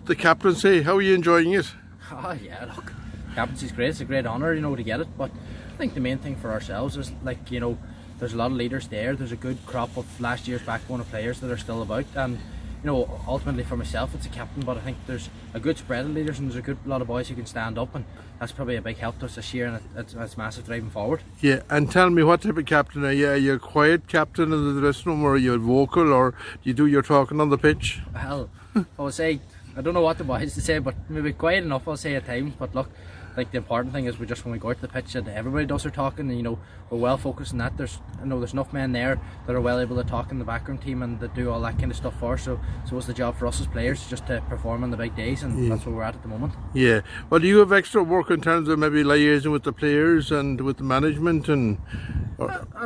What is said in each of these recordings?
the captaincy. How are you enjoying it? Oh yeah, look, captaincy's great. It's a great honour, to get it. But I think the main thing for ourselves is, there's a lot of leaders there. There's a good crop of last year's backbone of players that are still about, and ultimately for myself, it's a captain. But I think there's a good spread of leaders, and there's a good lot of boys who can stand up, and that's probably a big help to us this year, and it's massive driving forward. Yeah, and tell me, what type of captain are you? Are you a quiet captain in the dressing room, or are you vocal, or do you do your talking on the pitch? Well, I would say, I don't know what the boys to say, but maybe quiet enough, I'll say at times. But look, I think the important thing is when we go out to the pitch, that everybody does their talking, and we're well focused on that. There's enough men there that are well able to talk in the background team and that do all that kind of stuff for us. So it's the job for us as players just to perform on the big days, and that's where we're at the moment. Yeah. Well, do you have extra work in terms of maybe liaising with the players and with the management and?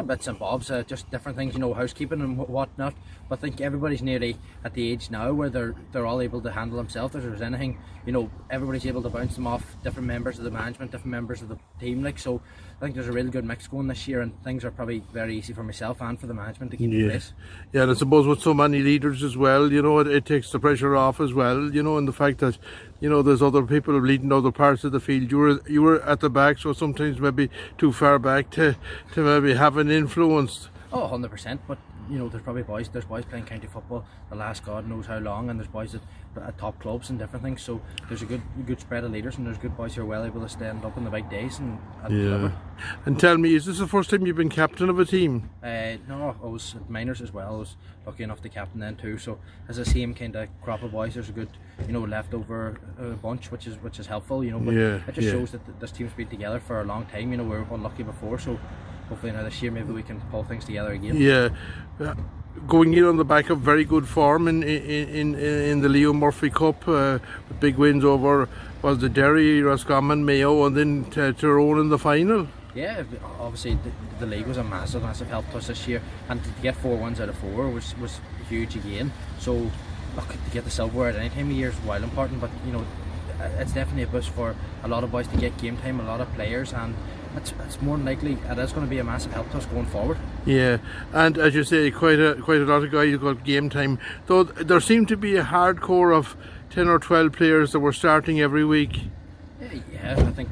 Bits and bobs, just different things, housekeeping and whatnot. But I think everybody's nearly at the age now where they're all able to handle themselves. If there's anything, everybody's able to bounce them off different members of the management, different members of the team. So I think there's a really good mix going this year, and things are probably very easy for myself and for the management to keep in place. Yeah, and I suppose with so many leaders as well, it takes the pressure off as well, and the fact that there's other people leading other parts of the field. You were at the back, so sometimes maybe too far back to maybe have an influence. Oh, 100%. But there's probably boys playing county football the last God knows how long, and there's boys at top clubs and different things. So there's a good spread of leaders, and there's good boys who are well able to stand up in the big days and deliver. And tell me, is this the first time you've been captain of a team? No, I was at minors as well. I was lucky enough to captain then too. So as the same kind of crop of boys, there's a good leftover bunch, which is helpful. But it just shows that this team's been together for a long time. We were unlucky before, so hopefully now this year maybe we can pull things together again. Yeah. Going in on the back of very good form in the Leo Murphy Cup, with big wins over the Derry, Roscommon, Mayo, and then Tyrone in the final. Yeah, obviously the league was a massive help to us this year, and to get 4 wins out of 4 was huge again. So look, to get the silverware at any time of year is wild important, but it's definitely a boost for a lot of boys to get game time, a lot of players, and it's more than likely it is going to be a massive help to us going forward. Yeah, and as you say, quite a lot of guys who got game time. Though there seemed to be a hardcore of 10 or 12 players that were starting every week. Yeah, I think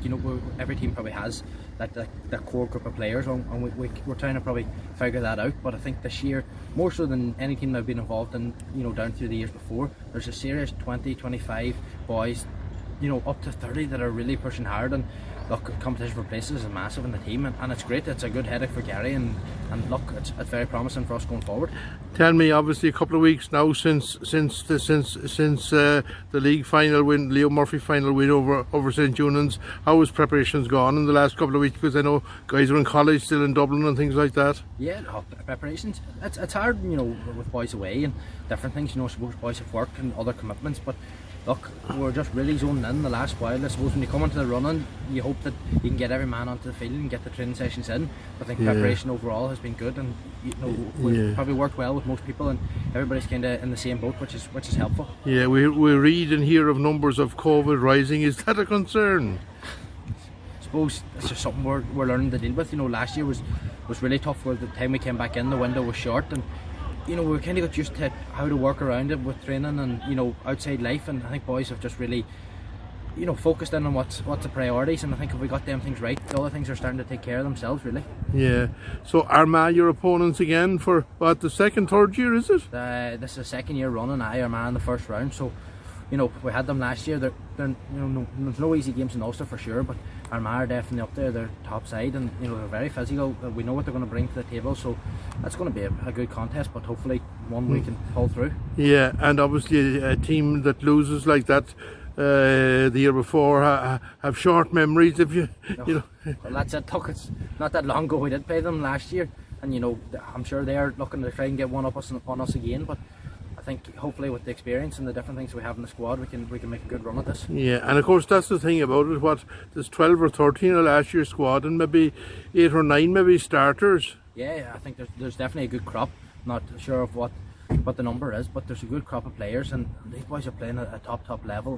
every team probably has that core group of players, and we're trying to probably figure that out. But I think this year, more so than any team that I've been involved in, down through the years before, there's a serious 20-25 boys, up to 30 that are really pushing hard. And look, competition for places is massive in the team, and it's great. It's a good headache for Gary, and look, it's very promising for us going forward. Tell me, obviously a couple of weeks now since the league final win, Leo Murphy final win over St. Junans, how has preparations gone in the last couple of weeks? Because I know guys are in college still in Dublin and things like that. Yeah, preparations. It's hard, with boys away and different things. Suppose boys have work and other commitments, but look, we're just really zoning in the last while. I suppose when you come into the running, you hope that you can get every man onto the field and get the training sessions in. I think preparation overall has been good, and we've probably worked well with most people, and everybody's kind of in the same boat, which is helpful. Yeah, we read and hear of numbers of COVID rising. Is that a concern? I suppose it's just something we're learning to deal with. Last year was really tough. Where the time we came back in, the window was short, and we kind of got used to how to work around it with training and outside life, and I think boys have just really focused in on what's the priorities, and I think if we got them things right, the other things are starting to take care of themselves really. Yeah. So Armagh, your opponents again for what, the third year, is it? This is the second year running. Armagh in the first round, so we had them last year. They're there's no easy games in Ulster for sure, but Armagh are definitely up there. They're top side, and they're very physical. We know what they're going to bring to the table, so that's going to be a good contest, but hopefully one we can pull through. Yeah, and obviously a team that loses like that the year before have short memories. If you well, that's it. Look, it's not that long ago we did play them last year, and I'm sure they're looking to try and get one up on us again, but I think hopefully with the experience and the different things we have in the squad, we can make a good run at this. Yeah, and of course that's the thing about it. What, there's 12 or 13 of last year's squad, and maybe 8 or 9 maybe starters. Yeah, I think there's definitely a good crop. Not sure of what the number is, but there's a good crop of players, and these boys are playing at a top level.